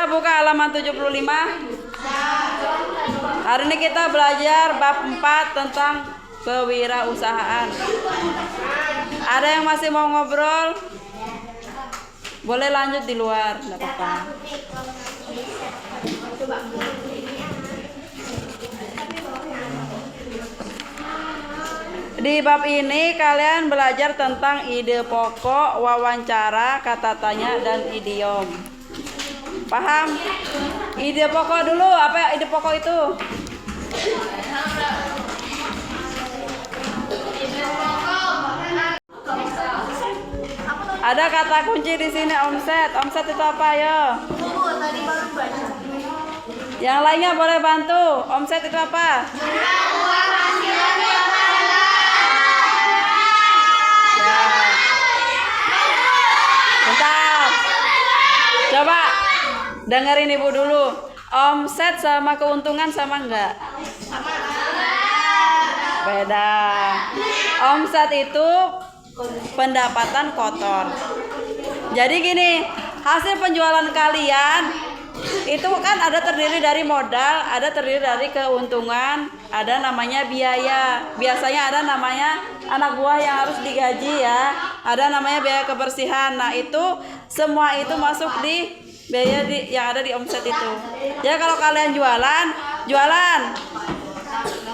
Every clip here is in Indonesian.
buka halaman 75. Hari ini kita belajar bab 4 tentang kewirausahaan. Ada yang masih mau ngobrol? Boleh lanjut di luar, enggak apa-apa. Di bab ini kalian belajar tentang ide pokok, wawancara, kata tanya, dan idiom. Paham? Ide pokok dulu, apa ide pokok itu? Ada kata kunci di sini, omset. Omset itu apa ya? Yang lainnya boleh bantu. Omset itu apa? Bentar. Coba dengerin ibu dulu. Omset sama keuntungan sama enggak? Beda. Omset itu pendapatan kotor. Jadi gini, hasil penjualan kalian itu kan ada terdiri dari modal, ada terdiri dari keuntungan, ada namanya biaya. Biasanya ada namanya anak buah yang harus digaji ya, ada namanya biaya kebersihan. Nah itu semua itu masuk di biaya yang ada di omset itu. Jadi kalau kalian jualan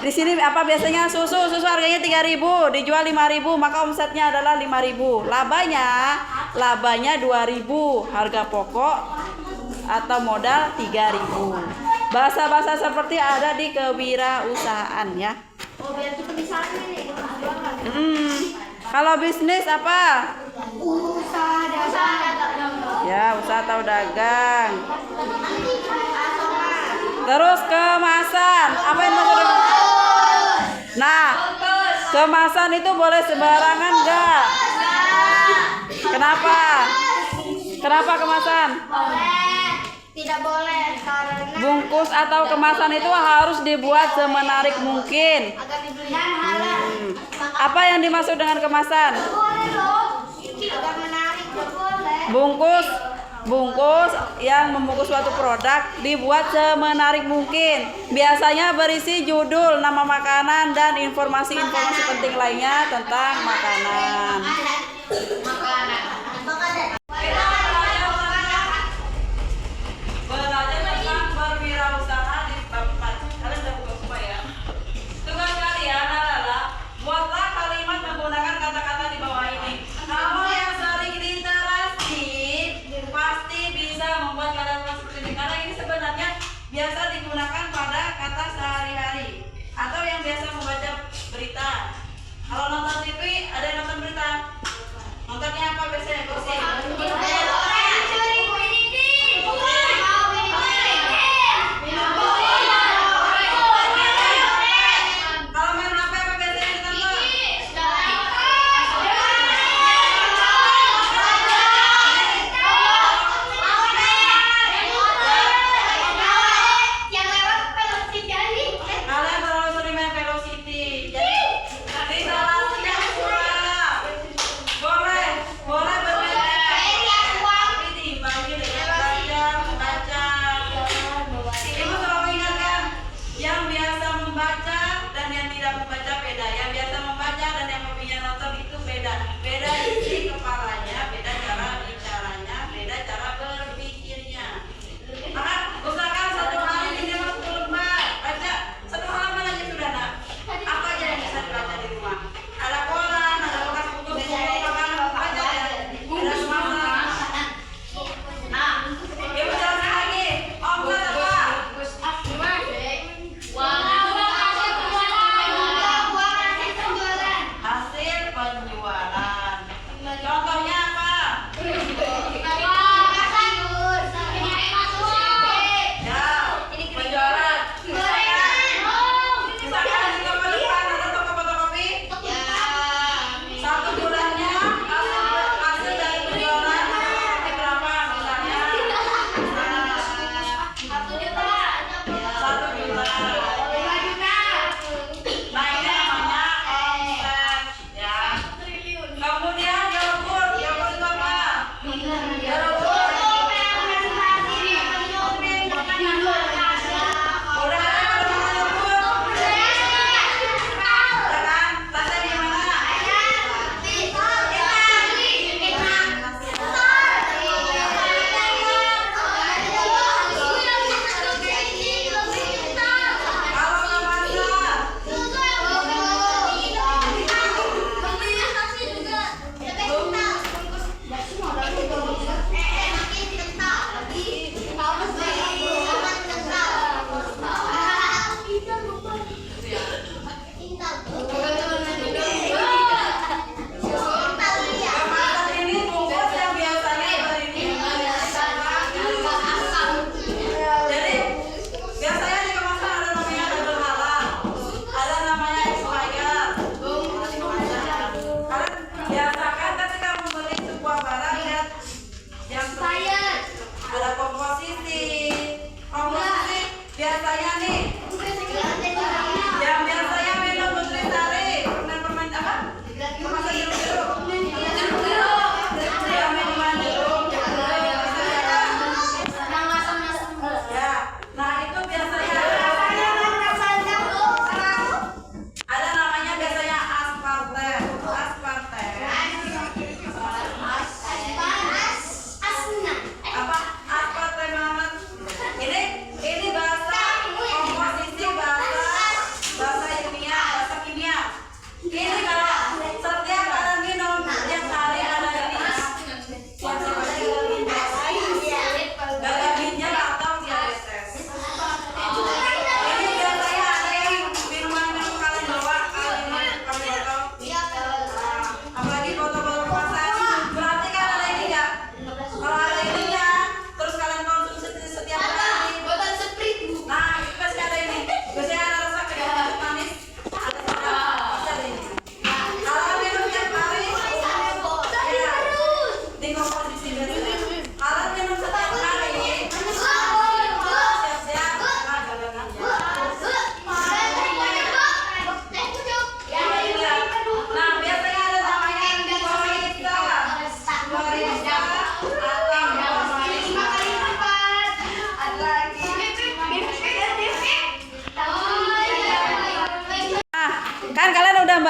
di sini apa biasanya susu harganya 3.000, dijual 5.000, maka omsetnya adalah 5.000. Labanya 2.000, harga pokok atau modal 3.000. Bahasa-bahasa seperti ada di kewirausahaan ya. Kalau bisnis apa? Usaha dagang. Ya, usaha atau dagang. Terus kemasan. Apa yang maksudnya? Nah, kemasan itu boleh sembarangan enggak? Kenapa? Kenapa kemasan? Tidak boleh karena bungkus atau kemasan itu harus dibuat semenarik mungkin. Apa yang dimaksud dengan kemasan? agar menarik, boleh. Bungkus yang membungkus suatu produk dibuat semenarik mungkin. Biasanya berisi judul, nama makanan, dan informasi-informasi penting lainnya tentang makanan. Belajar tentang berwirausaha di bab 4. Kalian sudah buka semua ya? Tugas kalian adalah buatlah kalimat menggunakan kata-kata di bawah ini. Kamu yang sering literasi pasti bisa membuat kata-kata seperti ini, karena ini sebenarnya biasa digunakan pada kata sehari-hari atau yang biasa membaca berita. Kalau nonton TV, ada yang nonton berita? Nontonnya apa biasanya? Gosip. Kalau main HP apa biasanya ditonton? Kalian terlalu sering main Velocity. Jadi instalasinya kurang. Boleh bermain.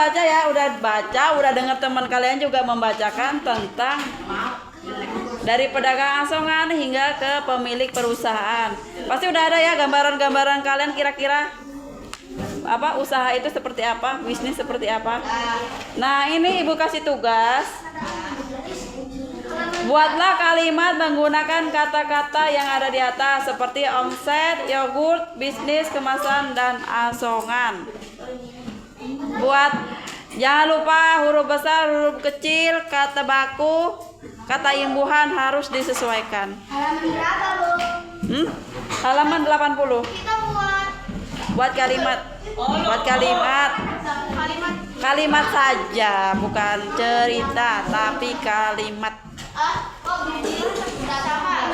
baca ya, udah dengar teman kalian juga membacakan tentang dari pedagang asongan hingga ke pemilik perusahaan. Pasti udah ada ya gambaran-gambaran kalian kira-kira apa usaha itu seperti apa, bisnis seperti apa. Nah, ini Ibu kasih tugas. Buatlah kalimat menggunakan kata-kata yang ada di atas seperti omset, yogurt, bisnis, kemasan, dan asongan. Jangan lupa huruf besar, huruf kecil, kata baku, kata imbuhan harus disesuaikan. Halaman berapa, Bu? Halaman 80. Kita Buat kalimat. kalimat. Kalimat saja, bukan cerita, tapi kalimat. Oh, tidak sama.